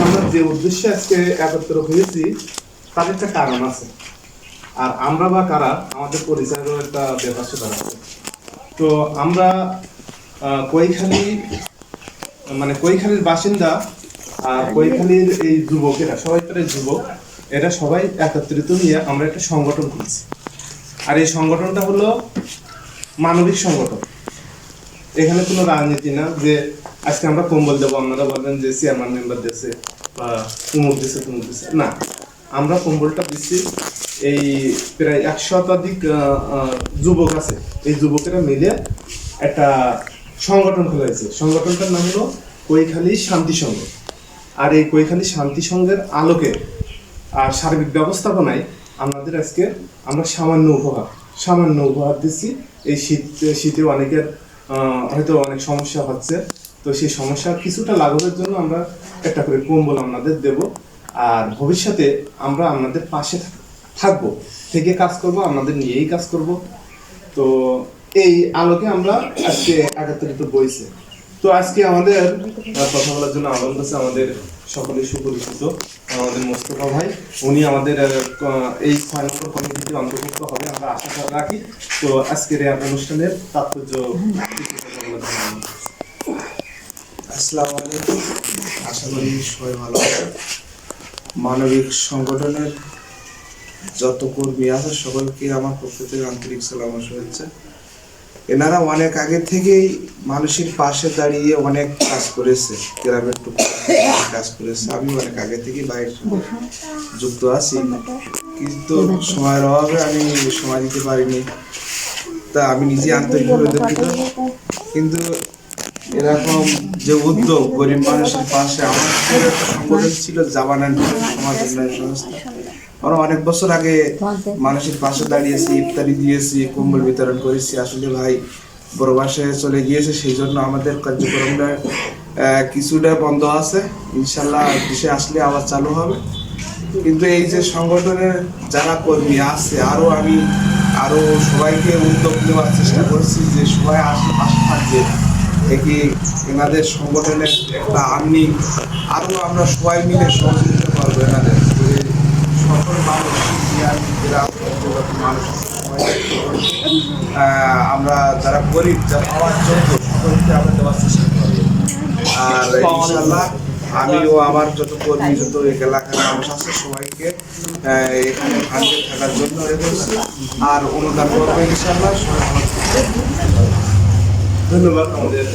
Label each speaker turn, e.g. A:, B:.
A: আমরা যে উদ্দেশ্যে আজকে একত্র হয়েছি তার একটা কারণ আছে, আর আমরা বা কারা আমাদের পরিচয়েরও একটা ব্যাপার সেপার আছে। তো আমরা কৈখালী মানে কৈখালীর বাসিন্দা আর কৈখালীর এই যুবকেরা সবাই প্রায় যুবক, এরা সবাই একত্রিত নিয়ে আমরা একটা সংগঠন খুলছি। আর এই সংগঠনটা হলো মানবিক সংগঠন। এখানে কোনো রাজনীতি না যে আজকে আমরা কম্বল দেবো, আপনারা বলবেন যে চেয়ারম্যান মেম্বার দিচ্ছে বা তুমুক দিচ্ছে তুমুক দিচ্ছে, না, আমরা কম্বলটা দিচ্ছি। এই প্রায় 100 শতাধিক যুবক আছে, এই যুবকেরা মিলে একটা সংগঠন খোলা হয়েছে। সংগঠনটার নাম হলো কৈখালী শান্তি সংঘ। আর এই কৈখালী শান্তি সংঘের আলোকে আর সার্বিক ব্যবস্থাপনায় আমাদের আজকে আমরা সামান্য উপহার দিচ্ছি। এই শীতে অনেকের হয়তো অনেক সমস্যা হচ্ছে, তো সেই সমস্যা কিছুটা লাঘবের জন্য আমরা একটা করে কম্বল আপনাদের দেব। আর ভবিষ্যতে আমরা আপনাদের পাশে থাকবো, থেকে কাজ করব, আপনাদের নিয়েই কাজ করব। তো এই আলোকে আমরা আজকে একত্রিত বইছে। তো আজকে আমাদের কথা বলার জন্য আহ্বান করছে আমাদের সকলের সুপরিচিত আমাদের মোস্তফা ভাই। উনি আমাদের এই 6 নম্বর কমিটিতে অন্তর্ভুক্ত হবে আমরা আশা রাখি। তো আজকের এই অনুষ্ঠানের তাৎপর্য।
B: আসসালামু আলাইকুম, আশা করি সবাই ভালো আছেন। মানবিক সংগঠনের যত কর্মী আছে সকলকে আমার পক্ষ থেকে আন্তরিক সালাম ও শুভেচ্ছা। এনারা অনেক আগে থেকেই মানুষের পাশে দাঁড়িয়ে অনেক কাজ করেছে, গ্রামের টুকটাক কাজ করেছে। আমি অনেক আগে থেকেই বাইরের সাথে যুক্ত আছি, কিন্তু সময়ের অভাবে আমি সময় দিতে পারিনি। তা আমি নিজে আন্তরিকভাবে দুঃখিত। কিন্তু এরকম যে উদ্যোগ গরিব মানুষের পাশে, আমাদের একটা সংগঠন ছিল জাবানান সমাজ উন্নয়ন সংস্থা। আমরা অনেক বছর আগে মানুষের পাশে দাঁড়িয়েছি, ইফতারি দিয়েছি, কম্বল বিতরণ করেছি। আসলে ভাই প্রবাসে চলে গিয়েছে, সেই জন্য আমাদের কার্যক্রমটা কিছুটা বন্ধ আছে। ইনশাল্লাহ দেশে আসলে আবার চালু হবে। কিন্তু এই যে সংগঠনের যারা কর্মী আছে, আমি আরো সবাইকে উদ্যোগ নেওয়ার চেষ্টা করছি যে সবাই পাশে থাকবে, দেখি এনাদের সংগঠনের একটা আরো আমরা সবাই মিলে সহযোগিতা করবো। এনাদের সকল মানুষ মানুষ আমরা যারা গরিব, যা পাওয়ার যোগ্য, সকলকে আমরা দেওয়ার চেষ্টা করবো। আর ইনশাল্লাহ আমিও আমার যত কর্মী, যত এলাকার মানুষ আছে সবাইকে এখানে ভাঙে থাকার জন্য আর অনুদান করবো ইনশাল্লাহ। সবাই ভালো থাকবে।
A: ধন্যবাদ আমাদের